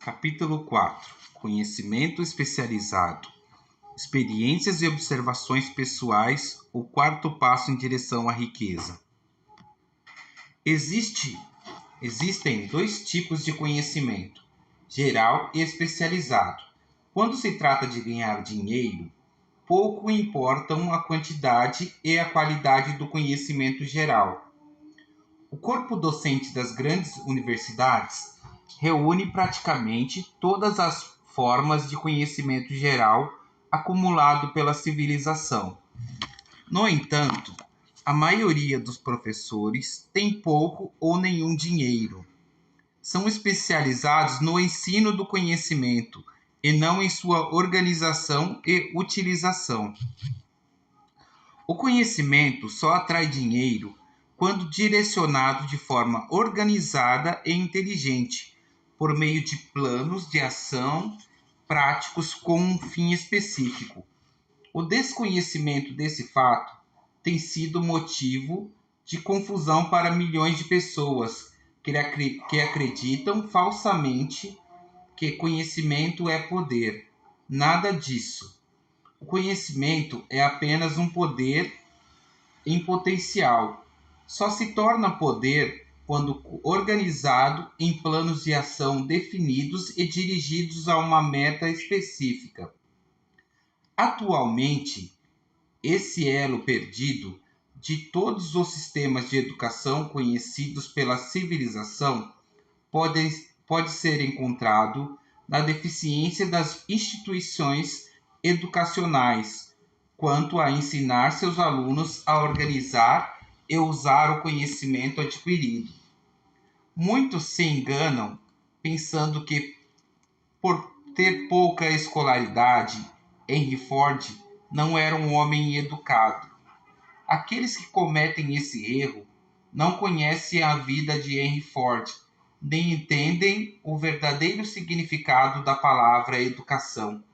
Capítulo 4. Conhecimento especializado. Experiências e observações pessoais, o quarto passo em direção à riqueza. Existem dois tipos de conhecimento, geral e especializado. Quando se trata de ganhar dinheiro, pouco importam a quantidade e a qualidade do conhecimento geral. O corpo docente das grandes universidades reúne praticamente todas as formas de conhecimento geral acumulado pela civilização. No entanto, a maioria dos professores tem pouco ou nenhum dinheiro. São especializados no ensino do conhecimento e não em sua organização e utilização. O conhecimento só atrai dinheiro quando direcionado de forma organizada e inteligente, por meio de planos de ação práticos com um fim específico. O desconhecimento desse fato tem sido motivo de confusão para milhões de pessoas que acreditam falsamente que conhecimento é poder. Nada disso. O conhecimento é apenas um poder em potencial. Só se torna poder quando organizado em planos de ação definidos e dirigidos a uma meta específica. Atualmente, esse elo perdido de todos os sistemas de educação conhecidos pela civilização pode ser encontrado na deficiência das instituições educacionais quanto a ensinar seus alunos a organizar e usar o conhecimento adquirido. Muitos se enganam pensando que, por ter pouca escolaridade, Henry Ford não era um homem educado. Aqueles que cometem esse erro não conhecem a vida de Henry Ford, nem entendem o verdadeiro significado da palavra educação.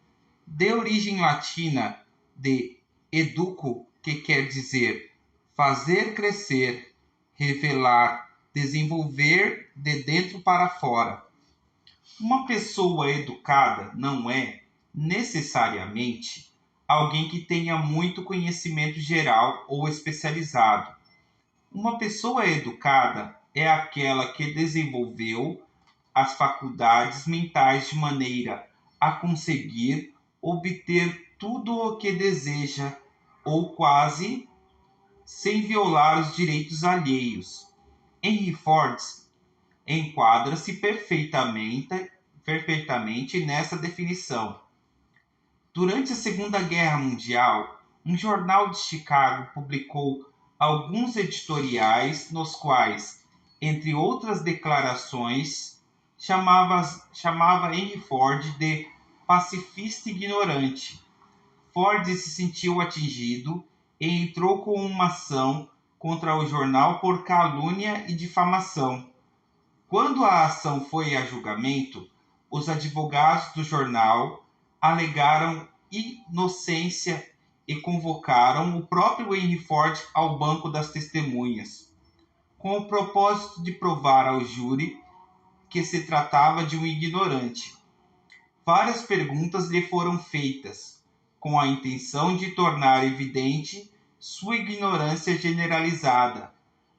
De origem latina de educo, que quer dizer fazer crescer, revelar, desenvolver de dentro para fora. Uma pessoa educada não é, necessariamente, alguém que tenha muito conhecimento geral ou especializado. Uma pessoa educada é aquela que desenvolveu as faculdades mentais de maneira a conseguir obter tudo o que deseja ou quase sem violar os direitos alheios. Henry Ford enquadra-se perfeitamente nessa definição. Durante a Segunda Guerra Mundial, um jornal de Chicago publicou alguns editoriais nos quais, entre outras declarações, chamava Henry Ford de pacifista ignorante. Ford se sentiu atingido e entrou com uma ação contra o jornal por calúnia e difamação. Quando a ação foi a julgamento, os advogados do jornal alegaram inocência e convocaram o próprio Henry Ford ao banco das testemunhas, com o propósito de provar ao júri que se tratava de um ignorante. Várias perguntas lhe foram feitas, com a intenção de tornar evidente sua ignorância generalizada,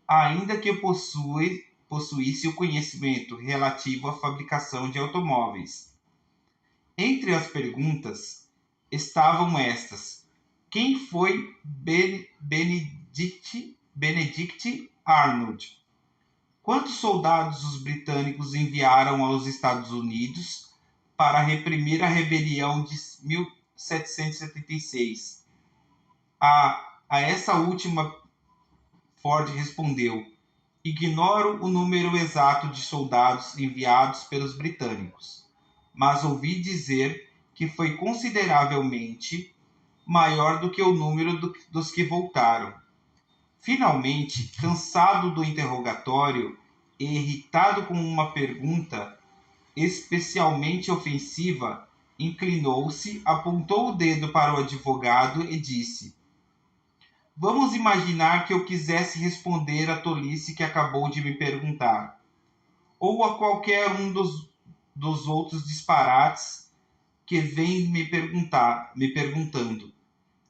ainda que possuísse o conhecimento relativo à fabricação de automóveis. Entre as perguntas estavam estas: quem foi Benedict Arnold? Quantos soldados os britânicos enviaram aos Estados Unidos para reprimir a rebelião de 1776? A essa última, Ford respondeu: ignoro o número exato de soldados enviados pelos britânicos, mas ouvi dizer que foi consideravelmente maior do que o número dos que voltaram. Finalmente, cansado do interrogatório e irritado com uma pergunta especialmente ofensiva, inclinou-se, apontou o dedo para o advogado e disse: vamos imaginar que eu quisesse responder à tolice que acabou de me perguntar, ou a qualquer um dos outros disparates que vem me perguntando.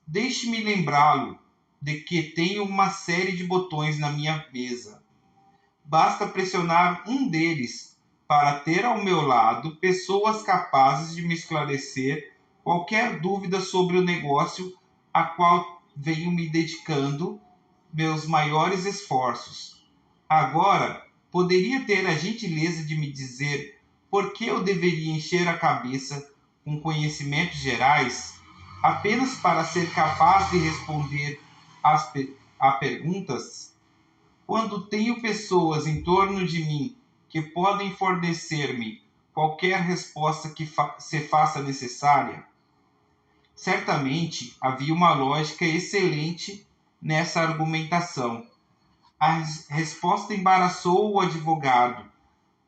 Deixe-me lembrá-lo de que tenho uma série de botões na minha mesa. Basta pressionar um deles para ter ao meu lado pessoas capazes de me esclarecer qualquer dúvida sobre o negócio a qual venho me dedicando meus maiores esforços. Agora, poderia ter a gentileza de me dizer por que eu deveria encher a cabeça com conhecimentos gerais apenas para ser capaz de responder a perguntas? Quando tenho pessoas em torno de mim que podem fornecer-me qualquer resposta que se faça necessária? Certamente havia uma lógica excelente nessa argumentação. A resposta embaraçou o advogado.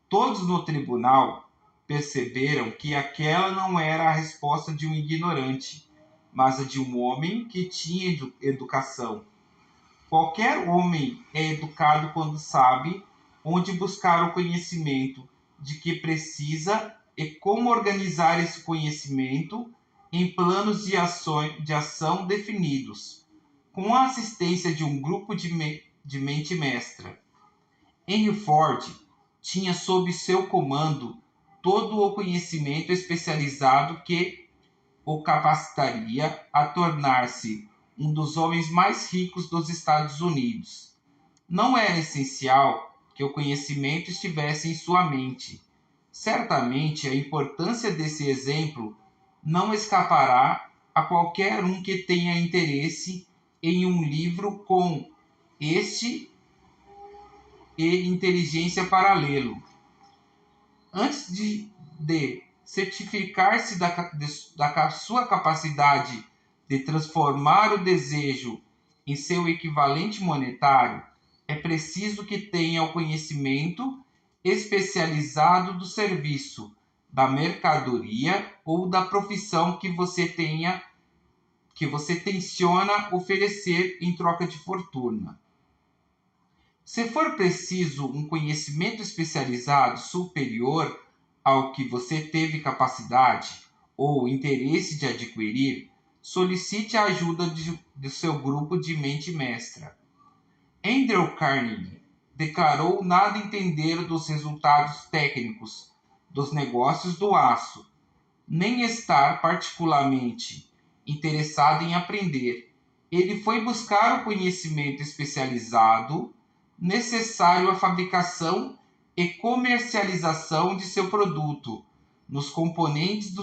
Todos no tribunal perceberam que aquela não era a resposta de um ignorante, mas a de um homem que tinha educação. Qualquer homem é educado quando sabe onde buscar o conhecimento de que precisa e como organizar esse conhecimento em planos de ação definidos, com a assistência de um grupo de mente mestra. Henry Ford tinha sob seu comando todo o conhecimento especializado que o capacitaria a tornar-se um dos homens mais ricos dos Estados Unidos. Não era essencial que o conhecimento estivesse em sua mente. Certamente a importância desse exemplo não escapará a qualquer um que tenha interesse em um livro com este e inteligência paralelo. Antes de certificar-se da sua capacidade de transformar o desejo em seu equivalente monetário, é preciso que tenha o conhecimento especializado do serviço, da mercadoria ou da profissão que você tenciona oferecer em troca de fortuna. Se for preciso um conhecimento especializado superior ao que você teve capacidade ou interesse de adquirir, solicite a ajuda do seu grupo de mente mestra. Andrew Carnegie declarou nada entender dos resultados técnicos dos negócios do aço, nem estar particularmente interessado em aprender. Ele foi buscar o conhecimento especializado necessário à fabricação e comercialização de seu produto, nos componentes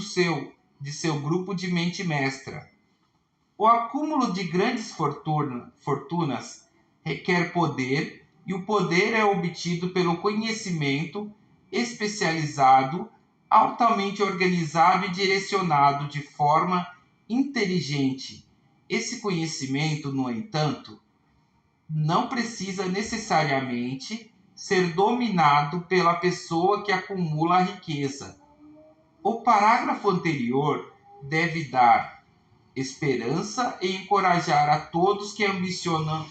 de seu grupo de mente mestra. O acúmulo de grandes fortunas requer poder, e o poder é obtido pelo conhecimento especializado, altamente organizado e direcionado de forma inteligente. Esse conhecimento, no entanto, não precisa necessariamente ser dominado pela pessoa que acumula a riqueza. O parágrafo anterior deve dar esperança e encorajar a todos que ambicionam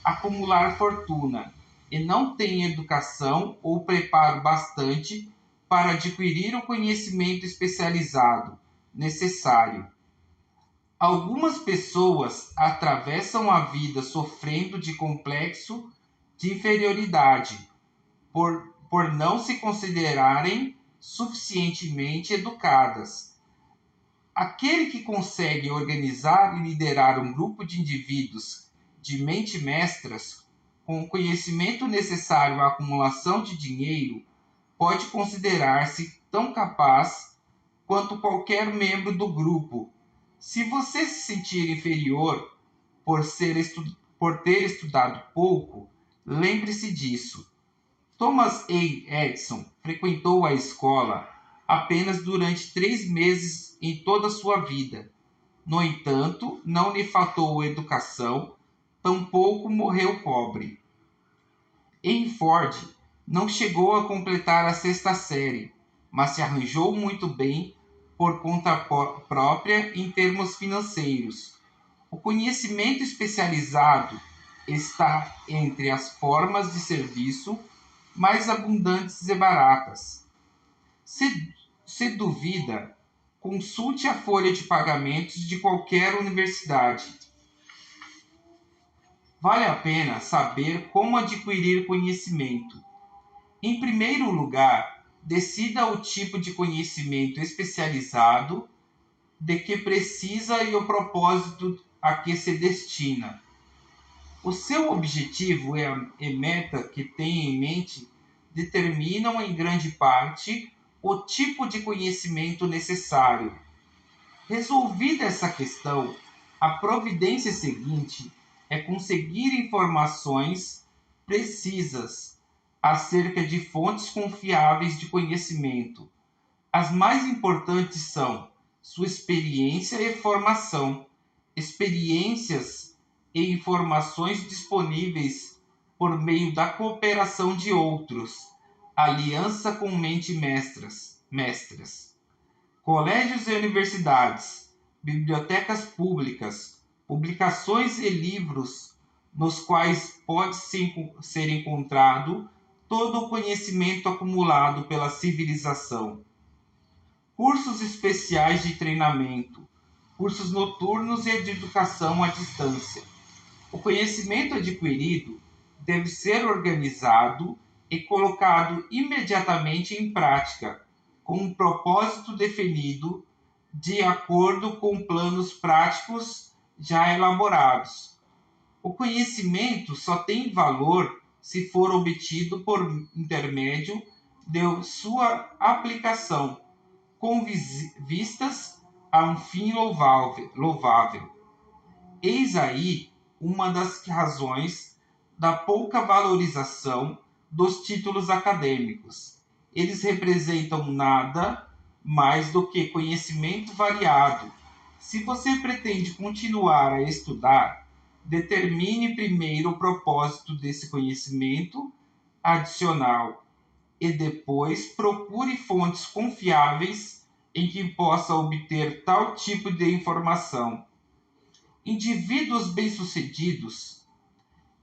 acumular fortuna e não têm educação ou preparo bastante para adquirir o conhecimento especializado necessário. Algumas pessoas atravessam a vida sofrendo de complexo de inferioridade por não se considerarem suficientemente educadas. Aquele que consegue organizar e liderar um grupo de indivíduos de mente mestras com o conhecimento necessário à acumulação de dinheiro pode considerar-se tão capaz quanto qualquer membro do grupo. Se você se sentir inferior por ter estudado pouco, lembre-se disso. Thomas A. Edison frequentou a escola apenas durante 3 meses em toda a sua vida. No entanto, não lhe faltou educação, tampouco morreu pobre. Henry Ford não chegou a completar a 6ª série, mas se arranjou muito bem por conta própria em termos financeiros. O conhecimento especializado está entre as formas de serviço mais abundantes e baratas. Se duvida, consulte a folha de pagamentos de qualquer universidade. Vale a pena saber como adquirir conhecimento. Em primeiro lugar, decida o tipo de conhecimento especializado de que precisa e o propósito a que se destina. O seu objetivo e meta que tem em mente determinam em grande parte o tipo de conhecimento necessário. Resolvida essa questão, a providência seguinte é conseguir informações precisas acerca de fontes confiáveis de conhecimento. As mais importantes são sua experiência e formação, experiências e informações disponíveis por meio da cooperação de outros, aliança com mentes mestras, colégios e universidades, bibliotecas públicas, publicações e livros nos quais pode ser encontrado todo o conhecimento acumulado pela civilização. Cursos especiais de treinamento, cursos noturnos e de educação à distância. O conhecimento adquirido deve ser organizado e colocado imediatamente em prática, com um propósito definido de acordo com planos práticos já elaborados. O conhecimento só tem valor se for obtido por intermédio de sua aplicação, com vistas a um fim louvável. Eis aí uma das razões da pouca valorização dos títulos acadêmicos. Eles representam nada mais do que conhecimento variado. Se você pretende continuar a estudar, determine primeiro o propósito desse conhecimento adicional e depois procure fontes confiáveis em que possa obter tal tipo de informação. Indivíduos bem-sucedidos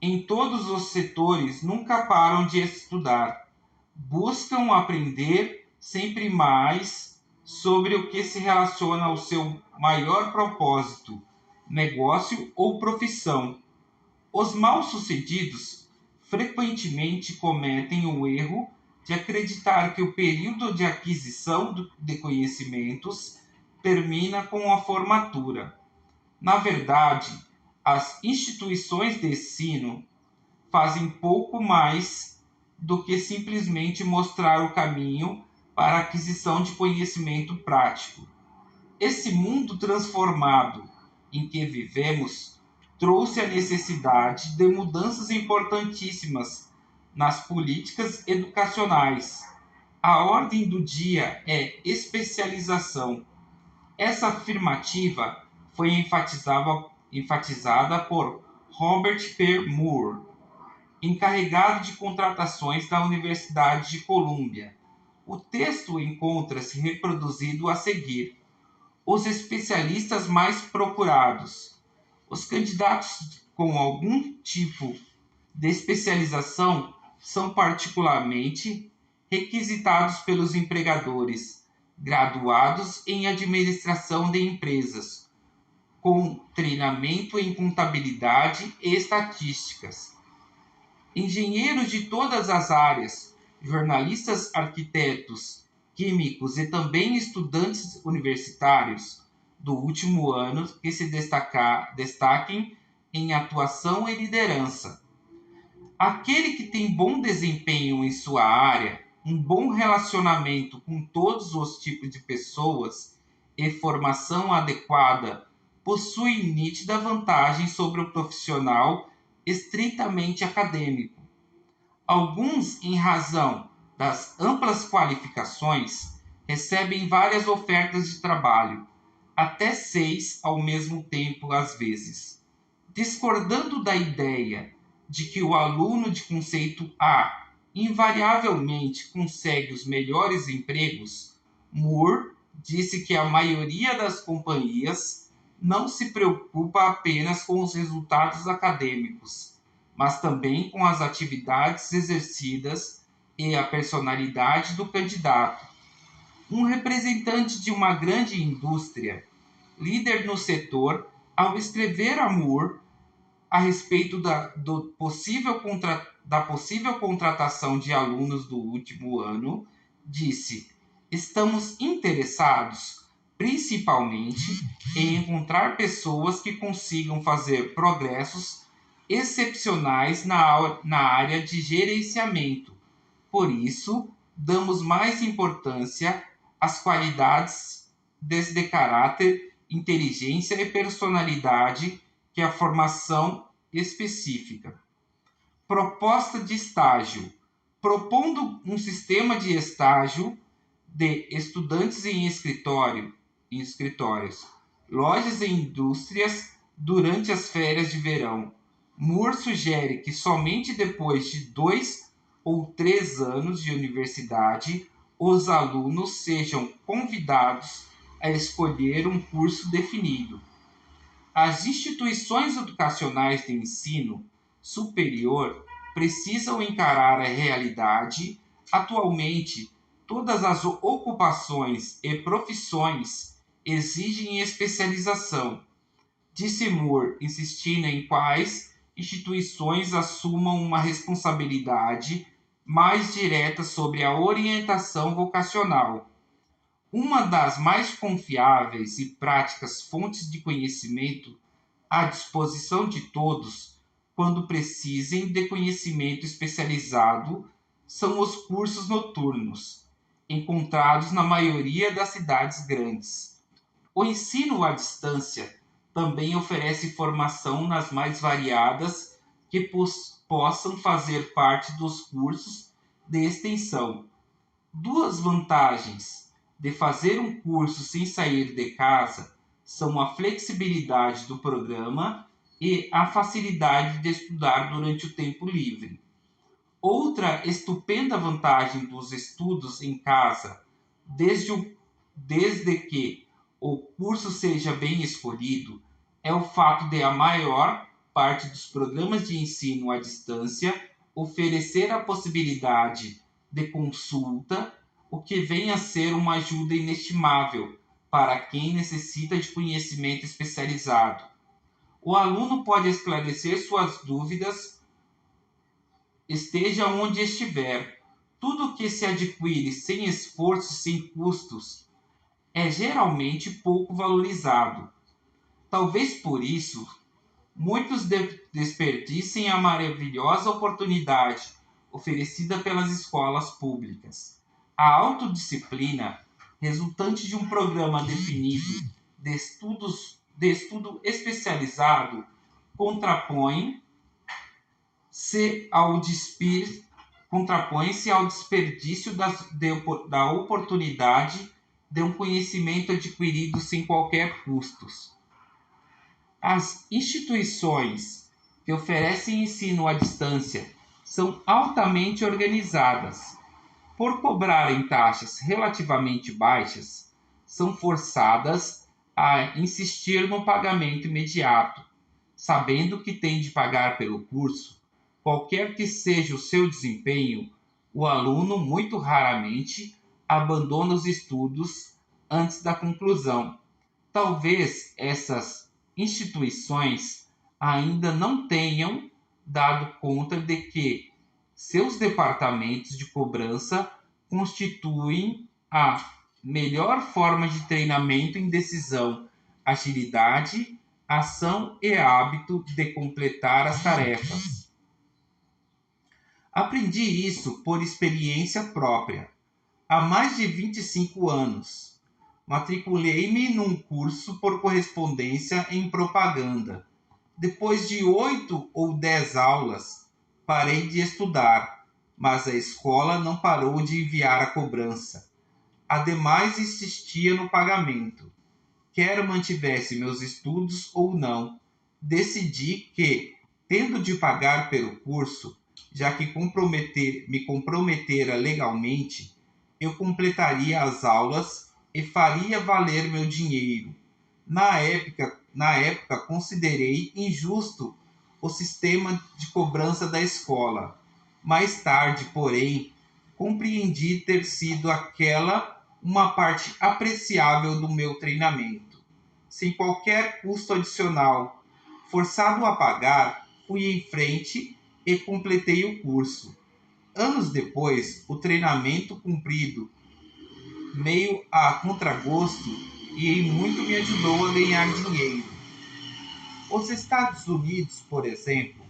em todos os setores nunca param de estudar, buscam aprender sempre mais sobre o que se relaciona ao seu maior propósito, negócio ou profissão. Os mal-sucedidos frequentemente cometem o erro de acreditar que o período de aquisição de conhecimentos termina com a formatura. Na verdade, as instituições de ensino fazem pouco mais do que simplesmente mostrar o caminho para a aquisição de conhecimento prático. Esse mundo transformado em que vivemos trouxe a necessidade de mudanças importantíssimas nas políticas educacionais. A ordem do dia é especialização. Essa afirmativa foi enfatizada por Robert P. Moore, encarregado de contratações da Universidade de Colômbia. O texto encontra-se reproduzido a seguir. Os especialistas mais procurados. Os candidatos com algum tipo de especialização são particularmente requisitados pelos empregadores graduados em administração de empresas, com treinamento em contabilidade e estatísticas. Engenheiros de todas as áreas, jornalistas, arquitetos, químicos e também estudantes universitários do último ano que se destaquem em atuação e liderança. Aquele que tem bom desempenho em sua área, um bom relacionamento com todos os tipos de pessoas e formação adequada possui nítida vantagem sobre o profissional estritamente acadêmico. Alguns, em razão das amplas qualificações, recebem várias ofertas de trabalho, até 6 ao mesmo tempo às vezes. Discordando da ideia de que o aluno de conceito A invariavelmente consegue os melhores empregos, Moore disse que a maioria das companhias não se preocupa apenas com os resultados acadêmicos, mas também com as atividades exercidas e a personalidade do candidato. Um representante de uma grande indústria, líder no setor, ao escrever a Moore a respeito da possível contratação de alunos do último ano, disse: estamos interessados principalmente em encontrar pessoas que consigam fazer progressos excepcionais na área de gerenciamento. Por isso, damos mais importância às qualidades de caráter, inteligência e personalidade que a formação específica. Proposta de estágio. Propondo um sistema de estágio de estudantes em escritórios, lojas e indústrias durante as férias de verão. Moore sugere que somente depois de 2 ou 3 anos de universidade os alunos sejam convidados a escolher um curso definido. As instituições educacionais de ensino superior precisam encarar a realidade. Atualmente, todas as ocupações e profissões exigem especialização, disse Moore, insistindo em quais instituições assumam uma responsabilidade mais direta sobre a orientação vocacional. Uma das mais confiáveis e práticas fontes de conhecimento à disposição de todos, quando precisem de conhecimento especializado, são os cursos noturnos, encontrados na maioria das cidades grandes. O ensino à distância também oferece formação nas mais variadas que possam fazer parte dos cursos de extensão. Duas vantagens de fazer um curso sem sair de casa são a flexibilidade do programa e a facilidade de estudar durante o tempo livre. Outra estupenda vantagem dos estudos em casa, desde que o curso seja bem escolhido, é o fato de a maior parte dos programas de ensino à distância oferecer a possibilidade de consulta, o que vem a ser uma ajuda inestimável para quem necessita de conhecimento especializado. O aluno pode esclarecer suas dúvidas, esteja onde estiver. Tudo que se adquire sem esforço e sem custos é geralmente pouco valorizado. Talvez por isso, muitos desperdicem a maravilhosa oportunidade oferecida pelas escolas públicas. A autodisciplina, resultante de um programa definido de estudo especializado, contrapõe-se ao desperdício da oportunidade de um conhecimento adquirido sem qualquer custo. As instituições que oferecem ensino à distância são altamente organizadas. Por cobrarem taxas relativamente baixas, são forçadas a insistir no pagamento imediato, sabendo que têm de pagar pelo curso. Qualquer que seja o seu desempenho, o aluno muito raramente abandona os estudos antes da conclusão. Talvez essas instituições ainda não tenham dado conta de que seus departamentos de cobrança constituem a melhor forma de treinamento em decisão, agilidade, ação e hábito de completar as tarefas. Aprendi isso por experiência própria. Há mais de 25 anos, matriculei-me num curso por correspondência em propaganda. Depois de 8 ou 10 aulas, parei de estudar, mas a escola não parou de enviar a cobrança. Ademais, insistia no pagamento. Quer mantivesse meus estudos ou não, decidi que, tendo de pagar pelo curso, já que me comprometera legalmente, eu completaria as aulas e faria valer meu dinheiro. Na época, considerei injusto o sistema de cobrança da escola. Mais tarde, porém, compreendi ter sido aquela uma parte apreciável do meu treinamento. Sem qualquer custo adicional, forçado a pagar, fui em frente e completei o curso. Anos depois, o treinamento cumprido, meio a contragosto, e em muito me ajudou a ganhar dinheiro. Os Estados Unidos, por exemplo,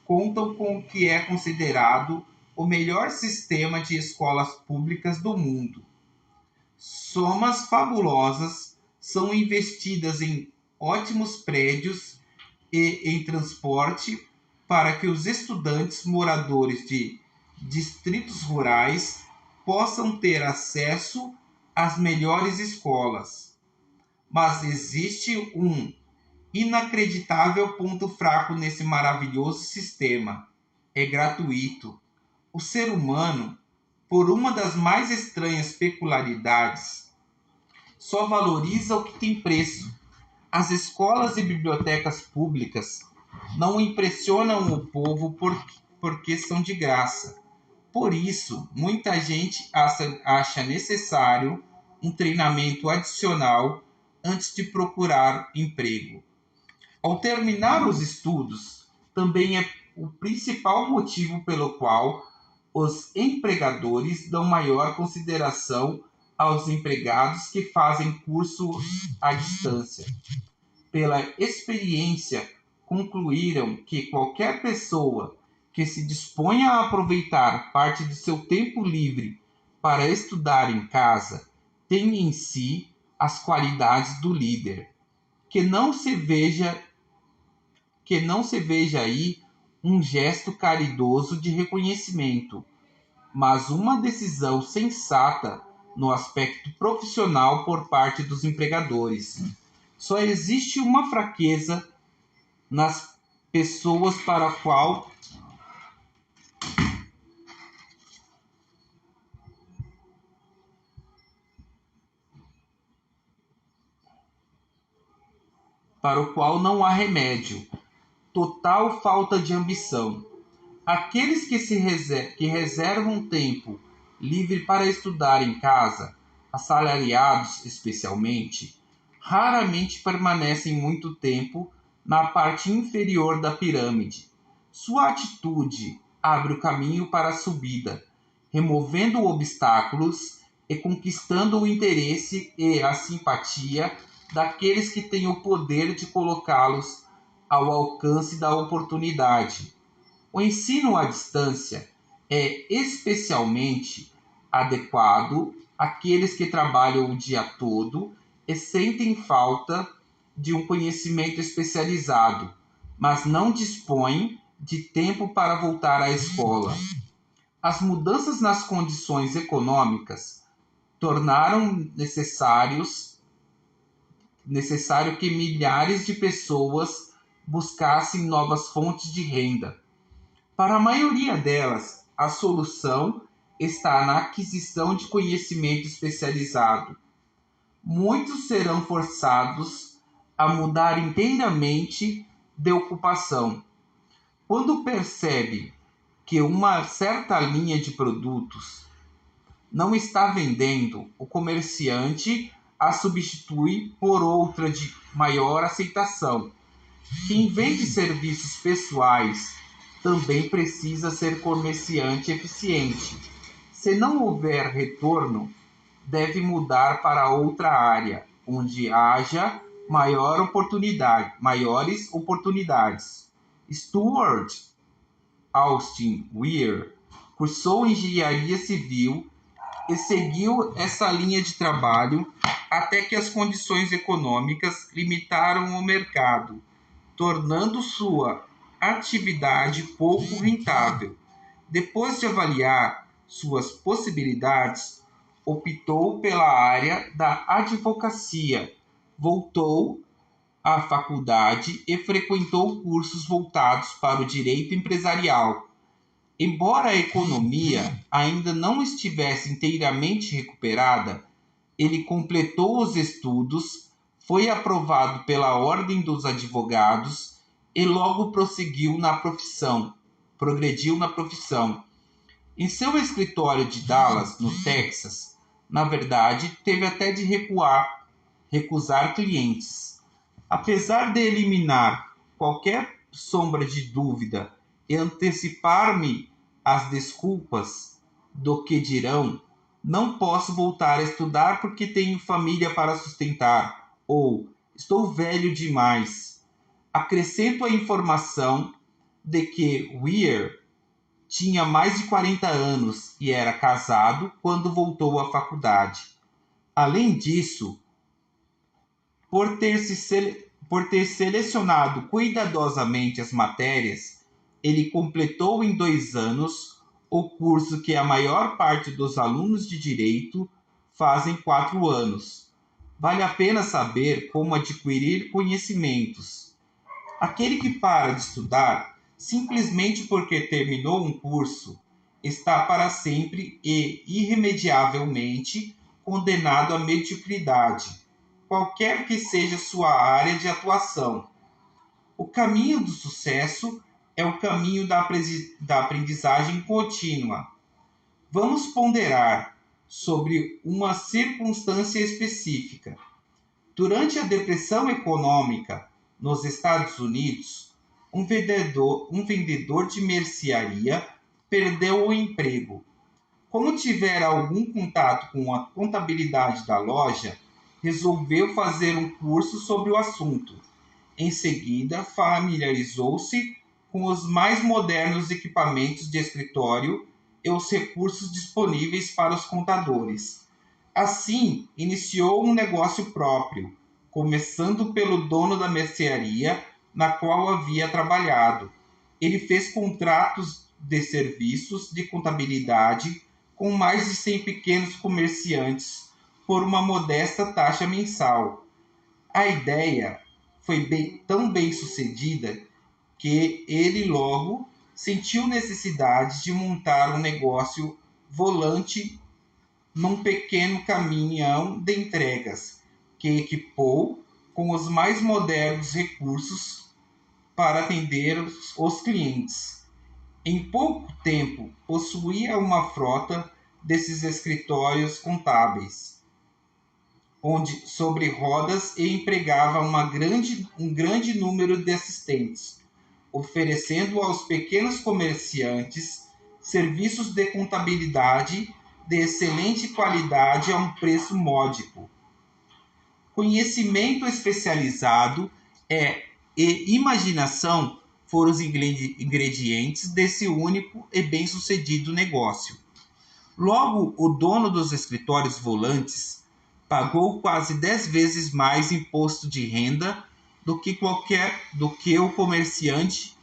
contam com o que é considerado o melhor sistema de escolas públicas do mundo. Somas fabulosas são investidas em ótimos prédios e em transporte para que os estudantes moradores de distritos rurais possam ter acesso às melhores escolas. Mas existe um inacreditável ponto fraco nesse maravilhoso sistema: é gratuito. O ser humano, por uma das mais estranhas peculiaridades, só valoriza o que tem preço. As escolas e bibliotecas públicas não impressionam o povo porque são de graça. Por isso, muita gente acha necessário um treinamento adicional antes de procurar emprego. Ao terminar os estudos, também é o principal motivo pelo qual os empregadores dão maior consideração aos empregados que fazem curso à distância. Pela experiência, concluíram que qualquer pessoa que se disponha a aproveitar parte do seu tempo livre para estudar em casa tem em si as qualidades do líder. Que não se veja aí um gesto caridoso de reconhecimento, mas uma decisão sensata no aspecto profissional por parte dos empregadores. Só existe uma fraqueza nas pessoas para o qual não há remédio: total falta de ambição. Aqueles que reservam tempo livre para estudar em casa, assalariados especialmente, raramente permanecem muito tempo na parte inferior da pirâmide. Sua atitude abre o caminho para a subida, removendo obstáculos e conquistando o interesse e a simpatia daqueles que têm o poder de colocá-los ao alcance da oportunidade. O ensino à distância é especialmente adequado àqueles que trabalham o dia todo e sentem falta de um conhecimento especializado, mas não dispõem de tempo para voltar à escola. As mudanças nas condições econômicas tornaram necessário que milhares de pessoas buscassem novas fontes de renda. Para a maioria delas, a solução está na aquisição de conhecimento especializado. Muitos serão forçados a mudar inteiramente de ocupação. Quando percebe que uma certa linha de produtos não está vendendo, o comerciante a substitui por outra de maior aceitação. Quem vende serviços pessoais também precisa ser comerciante eficiente. Se não houver retorno, deve mudar para outra área, onde haja maiores oportunidades. Stuart Austin Weir cursou engenharia civil e seguiu essa linha de trabalho até que as condições econômicas limitaram o mercado, tornando sua atividade pouco rentável. Depois de avaliar suas possibilidades, optou pela área da advocacia, voltou à faculdade e frequentou cursos voltados para o direito empresarial. Embora a economia ainda não estivesse inteiramente recuperada, ele completou os estudos, foi aprovado pela Ordem dos Advogados e logo progrediu na profissão. Em seu escritório de Dallas, no Texas, na verdade, teve até de recusar clientes. Apesar de eliminar qualquer sombra de dúvida e antecipar-me às desculpas do que dirão, não posso voltar a estudar porque tenho família para sustentar, ou estou velho demais. Acrescento a informação de que Weir tinha mais de 40 anos e era casado quando voltou à faculdade. Além disso, por ter selecionado cuidadosamente as matérias, ele completou em 2 anos o curso que a maior parte dos alunos de direito fazem em 4 anos. Vale a pena saber como adquirir conhecimentos. Aquele que para de estudar simplesmente porque terminou um curso está para sempre e irremediavelmente condenado à mediocridade, qualquer que seja sua área de atuação. O caminho do sucesso é o caminho da aprendizagem contínua. Vamos ponderar sobre uma circunstância específica. Durante a depressão econômica nos Estados Unidos, um vendedor de mercearia perdeu o emprego. Como tivera algum contato com a contabilidade da loja, resolveu fazer um curso sobre o assunto. Em seguida, familiarizou-se com os mais modernos equipamentos de escritório e os recursos disponíveis para os contadores. Assim, iniciou um negócio próprio, começando pelo dono da mercearia na qual havia trabalhado. Ele fez contratos de serviços de contabilidade com mais de 100 pequenos comerciantes por uma modesta taxa mensal. A ideia foi tão bem sucedida que ele logo sentiu necessidade de montar um negócio volante num pequeno caminhão de entregas, que equipou com os mais modernos recursos para atender os clientes. Em pouco tempo, possuía uma frota desses escritórios contábeis, onde sobre rodas e empregava um grande número de assistentes, oferecendo aos pequenos comerciantes serviços de contabilidade de excelente qualidade a um preço módico. Conhecimento especializado e imaginação foram os ingredientes desse único e bem-sucedido negócio. Logo, o dono dos escritórios volantes pagou quase 10 vezes mais imposto de renda do que o comerciante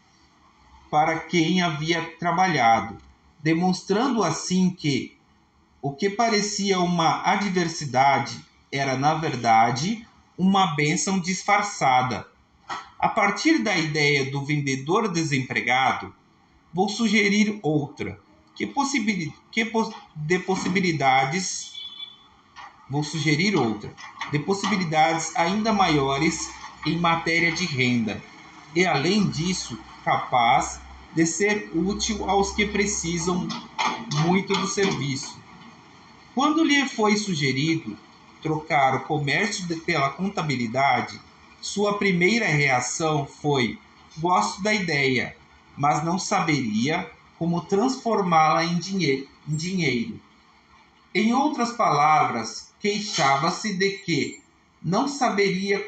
para quem havia trabalhado, demonstrando assim que o que parecia uma adversidade era, na verdade, uma bênção disfarçada. A partir da ideia do vendedor desempregado, vou sugerir outra, de possibilidades ainda maiores em matéria de renda, e além disso, capaz de ser útil aos que precisam muito do serviço. Quando lhe foi sugerido trocar o comércio pela contabilidade, sua primeira reação foi: gosto da ideia, mas não saberia como transformá-la em dinheiro. Em outras palavras, queixava-se de que não saberia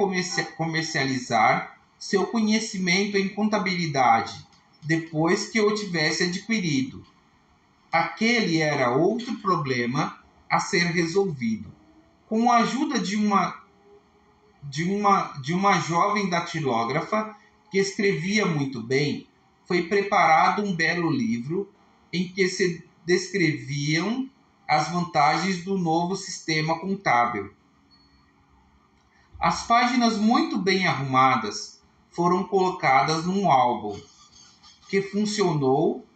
comercializar seu conhecimento em contabilidade depois que o tivesse adquirido. Aquele era outro problema a ser resolvido. Com a ajuda de uma jovem datilógrafa que escrevia muito bem, foi preparado um belo livro em que se descreviam as vantagens do novo sistema contábil. As páginas muito bem arrumadas foram colocadas num álbum, que funcionou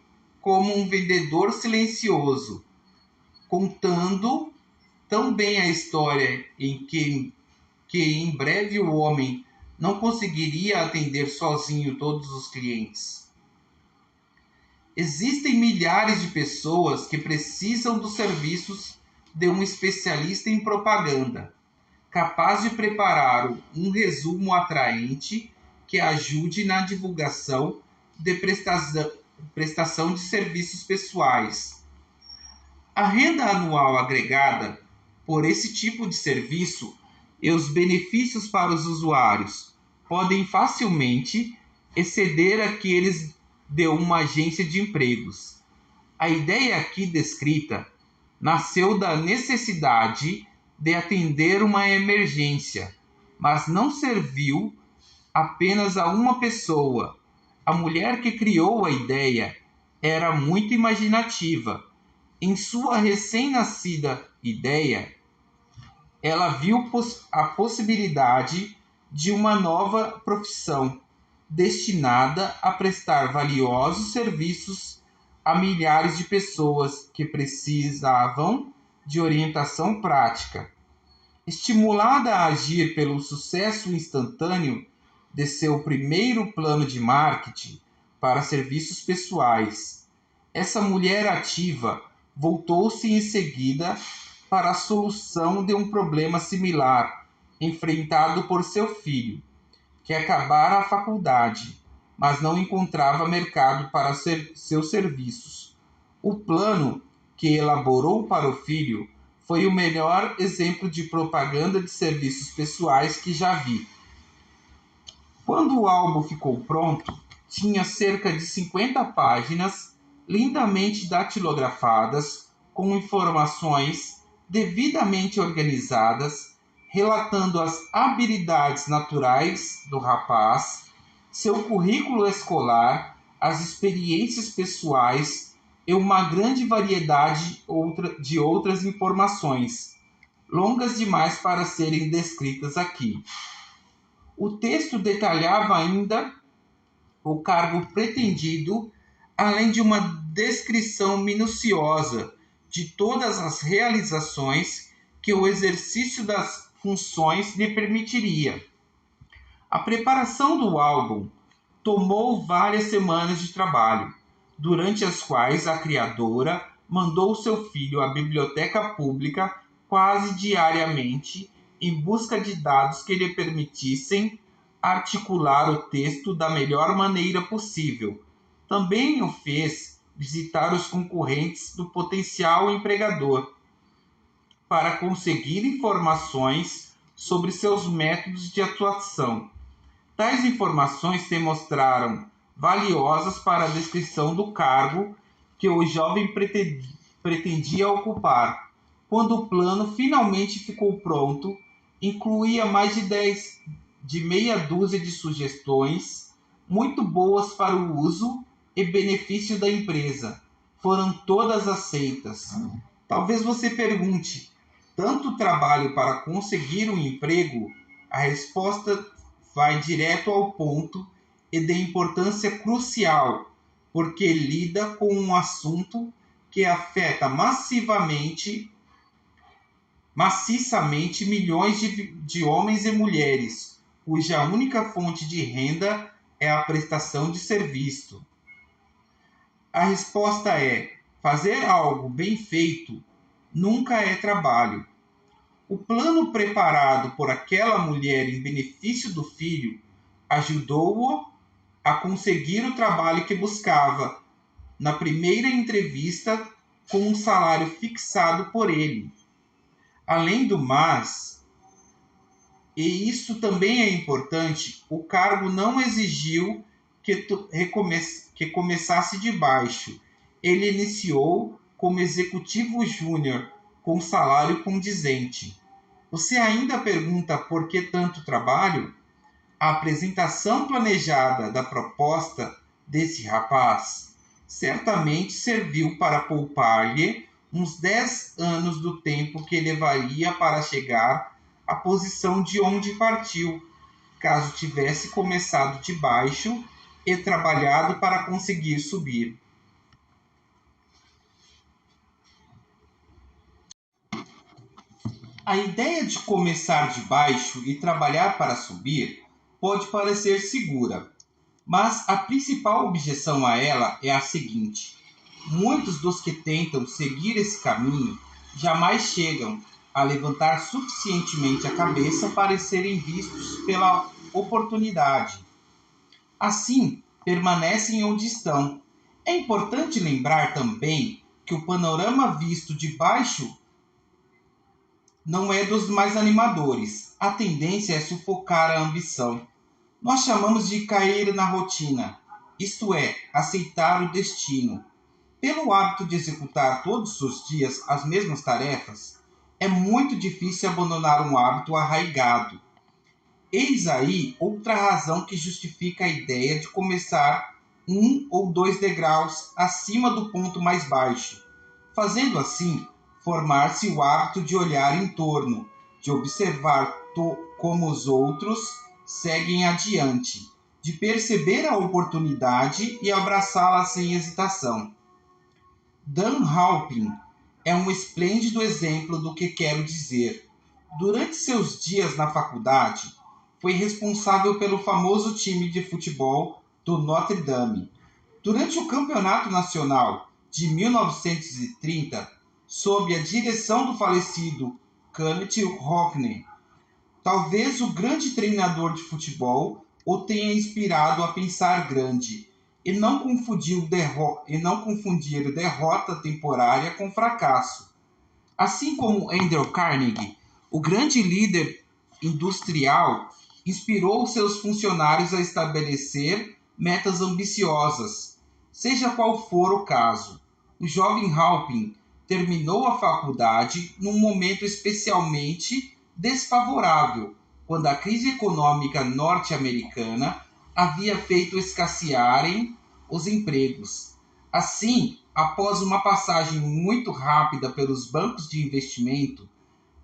como um vendedor silencioso, contando tão bem a história que em breve o homem não conseguiria atender sozinho todos os clientes. Existem milhares de pessoas que precisam dos serviços de um especialista em propaganda, capaz de preparar um resumo atraente que ajude na divulgação de prestação de serviços pessoais. A renda anual agregada por esse tipo de serviço e os benefícios para os usuários podem facilmente exceder aqueles de uma agência de empregos. A ideia aqui descrita nasceu da necessidade de atender uma emergência, mas não serviu apenas a uma pessoa. A mulher que criou a ideia era muito imaginativa. Em sua recém-nascida ideia, ela viu a possibilidade de uma nova profissão destinada a prestar valiosos serviços a milhares de pessoas que precisavam de orientação prática. Estimulada a agir pelo sucesso instantâneo de seu primeiro plano de marketing para serviços pessoais, essa mulher ativa voltou-se em seguida para a solução de um problema similar enfrentado por seu filho, que acabara a faculdade, mas não encontrava mercado para seus serviços. O plano que elaborou para o filho foi o melhor exemplo de propaganda de serviços pessoais que já vi. Quando o álbum ficou pronto, tinha cerca de 50 páginas lindamente datilografadas, com informações devidamente organizadas, relatando as habilidades naturais do rapaz, seu currículo escolar, as experiências pessoais e uma grande variedade de outras informações, longas demais para serem descritas aqui. O texto detalhava ainda o cargo pretendido, além de uma descrição minuciosa de todas as realizações que o exercício das funções lhe permitiria. A preparação do álbum tomou várias semanas de trabalho, durante as quais a criadora mandou seu filho à biblioteca pública quase diariamente em busca de dados que lhe permitissem articular o texto da melhor maneira possível. Também o fez visitar os concorrentes do potencial empregador para conseguir informações sobre seus métodos de atuação. Tais informações se mostraram valiosas para a descrição do cargo que o jovem pretendia ocupar. Quando o plano finalmente ficou pronto, incluía mais de meia dúzia de sugestões, muito boas para o uso e benefício da empresa. Foram todas aceitas. Talvez você pergunte: tanto trabalho para conseguir um emprego? A resposta vai direto ao ponto e de importância crucial, porque lida com um assunto que afeta maciçamente milhões de homens e mulheres, cuja única fonte de renda é a prestação de serviço. A resposta é: fazer algo bem feito nunca é trabalho. O plano preparado por aquela mulher em benefício do filho ajudou-o a conseguir o trabalho que buscava na primeira entrevista, com um salário fixado por ele. Além do mais, e isso também é importante, o cargo não exigiu que começasse de baixo. Ele iniciou como executivo júnior, com salário condizente. Você ainda pergunta por que tanto trabalho? A apresentação planejada da proposta desse rapaz certamente serviu para poupar-lhe uns 10 anos do tempo que levaria para chegar à posição de onde partiu, caso tivesse começado de baixo e trabalhado para conseguir subir. A ideia de começar de baixo e trabalhar para subir pode parecer segura, Mas a principal objeção a ela é a seguinte: muitos dos que tentam seguir esse caminho jamais chegam a levantar suficientemente a cabeça para serem vistos pela oportunidade. Assim, permanecem onde estão. É importante lembrar também que o panorama visto de baixo não é dos mais animadores. A tendência é sufocar a ambição. Nós chamamos de cair na rotina, isto é, aceitar o destino. Pelo hábito de executar todos os dias as mesmas tarefas, é muito difícil abandonar um hábito arraigado. Eis aí outra razão que justifica a ideia de começar 1 ou 2 degraus acima do ponto mais baixo, fazendo assim formar-se o hábito de olhar em torno, de observar como os outros seguem adiante, de perceber a oportunidade e abraçá-la sem hesitação. Dan Halpin é um esplêndido exemplo do que quero dizer. Durante seus dias na faculdade, foi responsável pelo famoso time de futebol do Notre Dame. Durante o Campeonato Nacional de 1930, sob a direção do falecido Kenneth Rockne, talvez o grande treinador de futebol o tenha inspirado a pensar grande e não confundir derrota temporária com fracasso. Assim como Andrew Carnegie, o grande líder industrial inspirou seus funcionários a estabelecer metas ambiciosas, seja qual for o caso. O jovem Halpin terminou a faculdade num momento especialmente desfavorável, quando a crise econômica norte-americana havia feito escassearem os empregos. Assim, após uma passagem muito rápida pelos bancos de investimento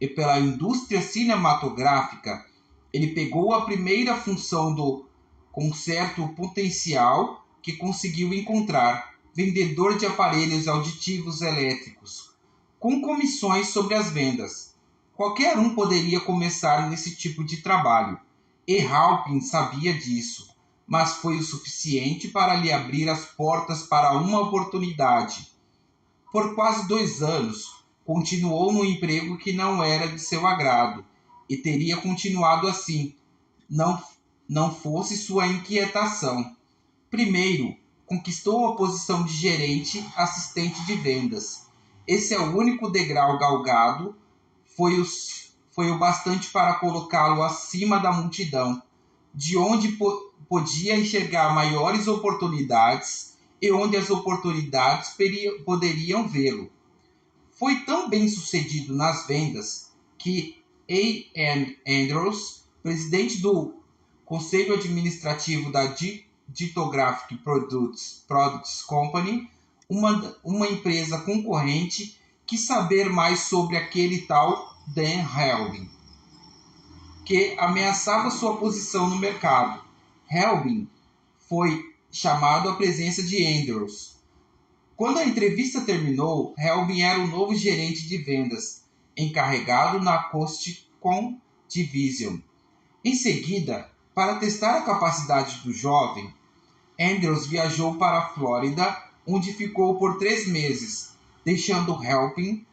e pela indústria cinematográfica, ele pegou a primeira função com certo potencial que conseguiu encontrar, vendedor de aparelhos auditivos elétricos, com comissões sobre as vendas. Qualquer um poderia começar nesse tipo de trabalho, e Halpin sabia disso, mas foi o suficiente para lhe abrir as portas para uma oportunidade. Por quase 2 anos, continuou no emprego que não era de seu agrado, e teria continuado assim, não fosse sua inquietação. Primeiro, conquistou a posição de gerente assistente de vendas. Esse é o único degrau galgado, foi o bastante para colocá-lo acima da multidão, de onde podia enxergar maiores oportunidades e onde as oportunidades poderiam vê-lo. Foi tão bem sucedido nas vendas que A.M. Andrews, presidente do conselho administrativo da Ditographic Products Company, uma empresa concorrente, quis saber mais sobre aquele tal Dan Halpin, que ameaçava sua posição no mercado. Halpin foi chamado à presença de Andrews. Quando a entrevista terminou, Halpin era o novo gerente de vendas, encarregado na Costicom Division. Em seguida, para testar a capacidade do jovem, Andrews viajou para a Flórida, onde ficou por 3 meses, deixando Halpin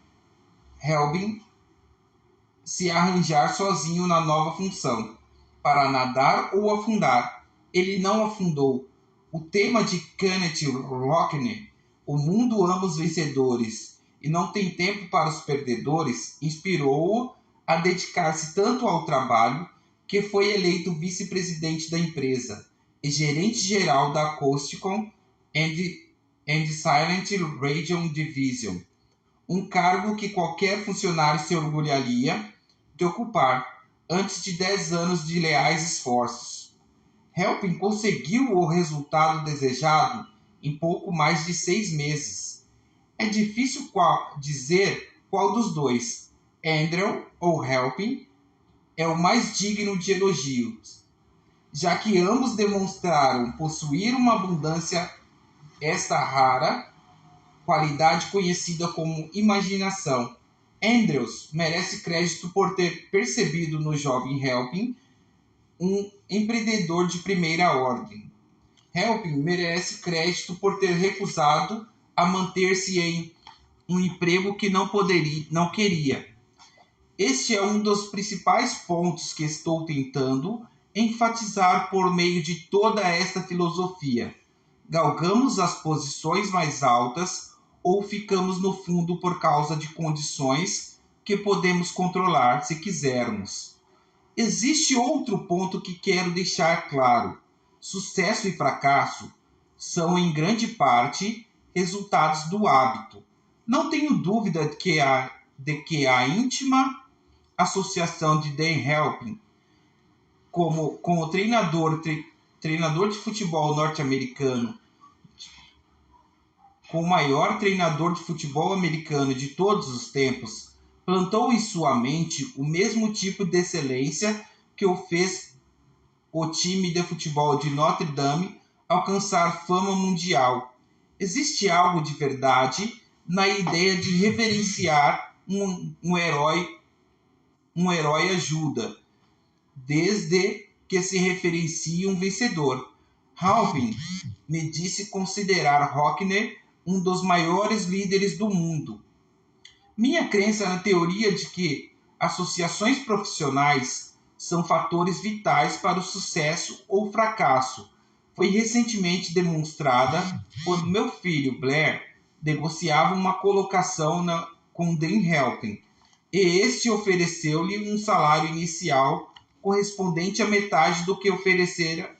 se arranjar sozinho na nova função, para nadar ou afundar. Ele não afundou. O tema de Kenneth Rockne, o mundo ama os vencedores e não tem tempo para os perdedores, inspirou-o a dedicar-se tanto ao trabalho que foi eleito vice-presidente da empresa e gerente-geral da Costicom and Silent Radio Division, um cargo que qualquer funcionário se orgulharia de ocupar antes de 10 anos de leais esforços. Halpin conseguiu o resultado desejado em pouco mais de 6 meses. É difícil dizer qual dos dois, Andrew ou Halpin, é o mais digno de elogios, já que ambos demonstraram possuir uma abundância esta rara qualidade conhecida como imaginação. Andrews merece crédito por ter percebido no jovem Halpin um empreendedor de primeira ordem. Helping merece crédito por ter recusado a manter-se em um emprego que não queria. Este é um dos principais pontos que estou tentando enfatizar por meio de toda esta filosofia. Galgamos as posições mais altas ou ficamos no fundo por causa de condições que podemos controlar se quisermos. Existe outro ponto que quero deixar claro. Sucesso e fracasso são, em grande parte, resultados do hábito. Não tenho dúvida de que a íntima associação de Dan Helping com o treinador de futebol norte-americano, com o maior treinador de futebol americano de todos os tempos, plantou em sua mente o mesmo tipo de excelência que o fez o time de futebol de Notre Dame alcançar fama mundial. Existe algo de verdade na ideia de reverenciar um herói ajuda, desde que se referencie um vencedor. Halpin me disse considerar Hockner um dos maiores líderes do mundo. Minha crença na teoria de que associações profissionais são fatores vitais para o sucesso ou fracasso foi recentemente demonstrada quando meu filho Blair negociava uma colocação com Dan Helping, e este ofereceu-lhe um salário inicial correspondente à metade do que oferecera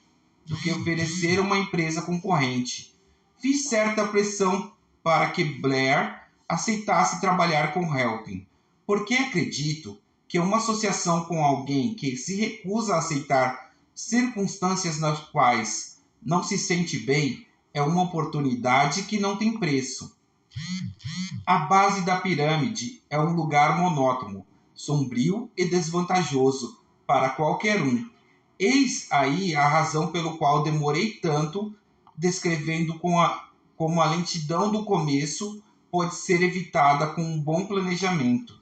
uma empresa concorrente. Fiz certa pressão para que Blair aceitasse trabalhar com Helping, porque acredito que uma associação com alguém que se recusa a aceitar circunstâncias nas quais não se sente bem é uma oportunidade que não tem preço. A base da pirâmide é um lugar monótono, sombrio e desvantajoso para qualquer um. Eis aí a razão pelo qual demorei tanto descrevendo como a lentidão do começo pode ser evitada com um bom planejamento.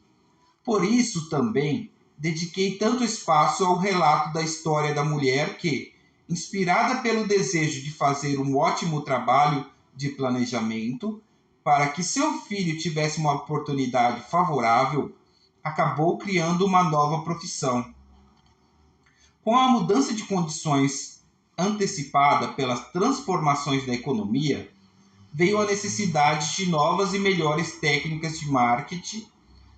Por isso também dediquei tanto espaço ao relato da história da mulher que, inspirada pelo desejo de fazer um ótimo trabalho de planejamento, para que seu filho tivesse uma oportunidade favorável, acabou criando uma nova profissão. Com a mudança de condições antecipada pelas transformações da economia, veio a necessidade de novas e melhores técnicas de marketing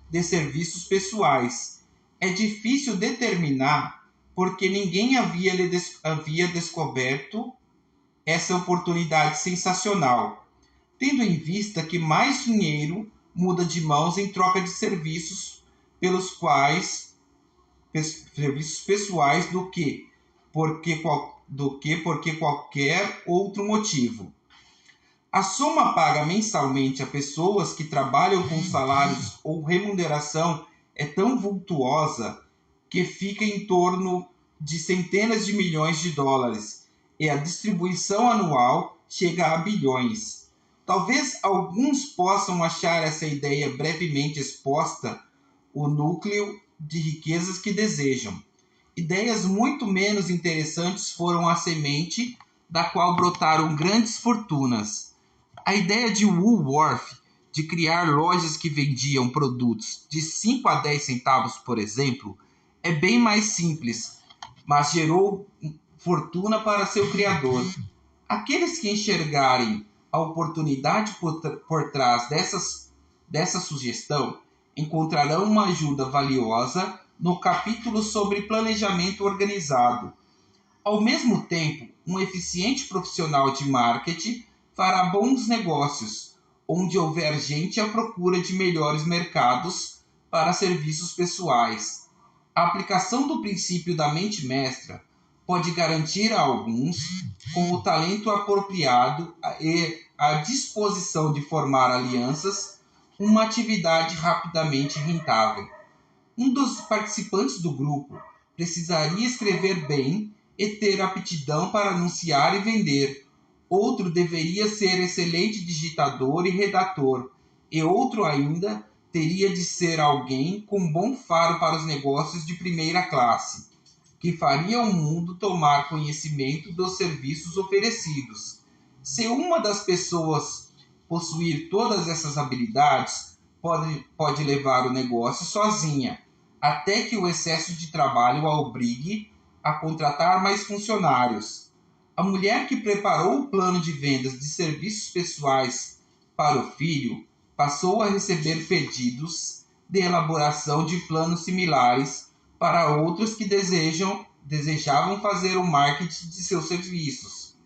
de serviços pessoais. É difícil determinar porque ninguém havia descoberto essa oportunidade sensacional, tendo em vista que mais dinheiro muda de mãos em troca de serviços pessoais do que qualquer outro motivo. A soma paga mensalmente a pessoas que trabalham com salários ou remuneração é tão vultuosa que fica em torno de centenas de milhões de dólares, e a distribuição anual chega a bilhões. Talvez alguns possam achar essa ideia brevemente exposta o núcleo de riquezas que desejam. Ideias muito menos interessantes foram a semente da qual brotaram grandes fortunas. A ideia de Woolworth de criar lojas que vendiam produtos de 5 a 10 centavos, por exemplo, é bem mais simples, mas gerou fortuna para seu criador. Aqueles que enxergarem a oportunidade por trás dessa sugestão encontrarão uma ajuda valiosa no capítulo sobre planejamento organizado. Ao mesmo tempo, um eficiente profissional de marketing fará bons negócios, onde houver gente à procura de melhores mercados para serviços pessoais. A aplicação do princípio da mente mestra pode garantir a alguns, com o talento apropriado e a disposição de formar alianças, uma atividade rapidamente rentável. Um dos participantes do grupo precisaria escrever bem e ter aptidão para anunciar e vender. Outro deveria ser excelente digitador e redator, e outro ainda teria de ser alguém com bom faro para os negócios de primeira classe. que faria o mundo tomar conhecimento dos serviços oferecidos. Se uma das pessoas possuir todas essas habilidades, pode levar o negócio sozinha, até que o excesso de trabalho a obrigue a contratar mais funcionários. A mulher que preparou o plano de vendas de serviços pessoais para o filho passou a receber pedidos de elaboração de planos similares para outros que desejavam fazer o marketing de seus serviços,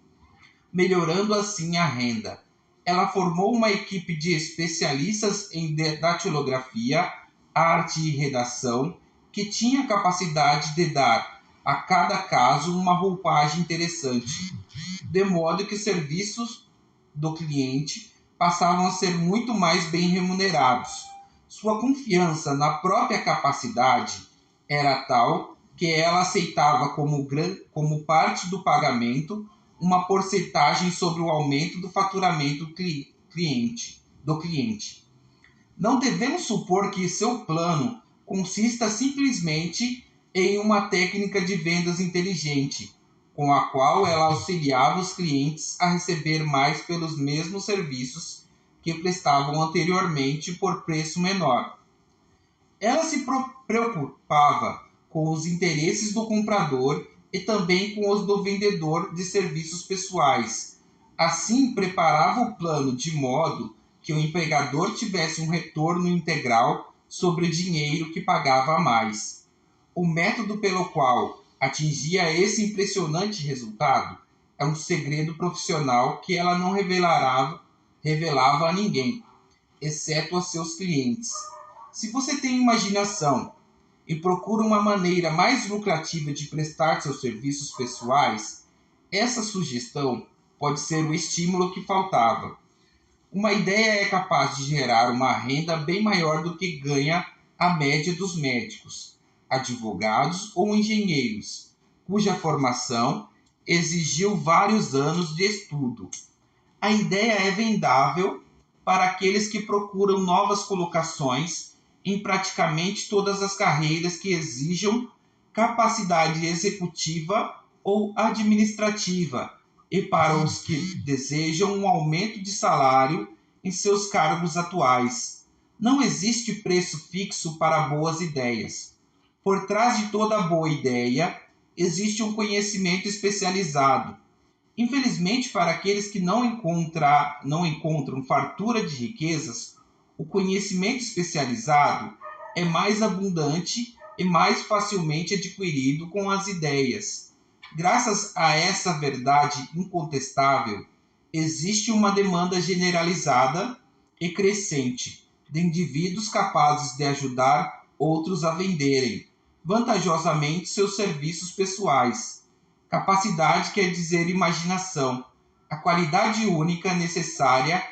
melhorando assim a renda. Ela formou uma equipe de especialistas em datilografia, arte e redação, que tinha capacidade de dar a cada caso uma roupagem interessante, de modo que os serviços do cliente passavam a ser muito mais bem remunerados. Sua confiança na própria capacidade era tal que ela aceitava como parte do pagamento uma porcentagem sobre o aumento do faturamento do cliente. Não devemos supor que seu plano consista simplesmente em uma técnica de vendas inteligente, com a qual ela auxiliava os clientes a receber mais pelos mesmos serviços que prestavam anteriormente por preço menor. Ela se preocupava com os interesses do comprador e também com os do vendedor de serviços pessoais. Assim, preparava o plano de modo que o empregador tivesse um retorno integral sobre o dinheiro que pagava a mais. O método pelo qual atingia esse impressionante resultado é um segredo profissional que ela não revelava a ninguém, exceto a seus clientes. Se você tem imaginação e procura uma maneira mais lucrativa de prestar seus serviços pessoais, essa sugestão pode ser o estímulo que faltava. Uma ideia é capaz de gerar uma renda bem maior do que ganha a média dos médicos, advogados ou engenheiros, cuja formação exigiu vários anos de estudo. A ideia é vendável para aqueles que procuram novas colocações em praticamente todas as carreiras que exijam capacidade executiva ou administrativa, e para os que desejam um aumento de salário em seus cargos atuais. Não existe preço fixo para boas ideias. Por trás de toda boa ideia, existe um conhecimento especializado. Infelizmente, para aqueles que não encontram fartura de riquezas, o conhecimento especializado é mais abundante e mais facilmente adquirido com as ideias. Graças a essa verdade incontestável, existe uma demanda generalizada e crescente de indivíduos capazes de ajudar outros a venderem vantajosamente seus serviços pessoais. Capacidade quer dizer imaginação, a qualidade única necessária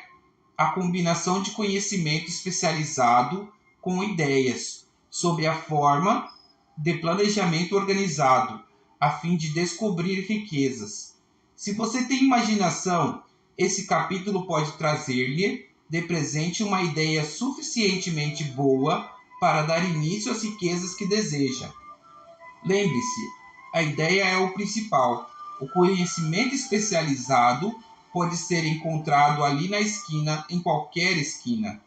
à combinação de conhecimento especializado com ideias, sob a forma de planejamento organizado, a fim de descobrir riquezas. Se você tem imaginação, esse capítulo pode trazer-lhe de presente uma ideia suficientemente boa para dar início às riquezas que deseja. Lembre-se, a ideia é o principal. O conhecimento especializado pode ser encontrado ali na esquina, em qualquer esquina.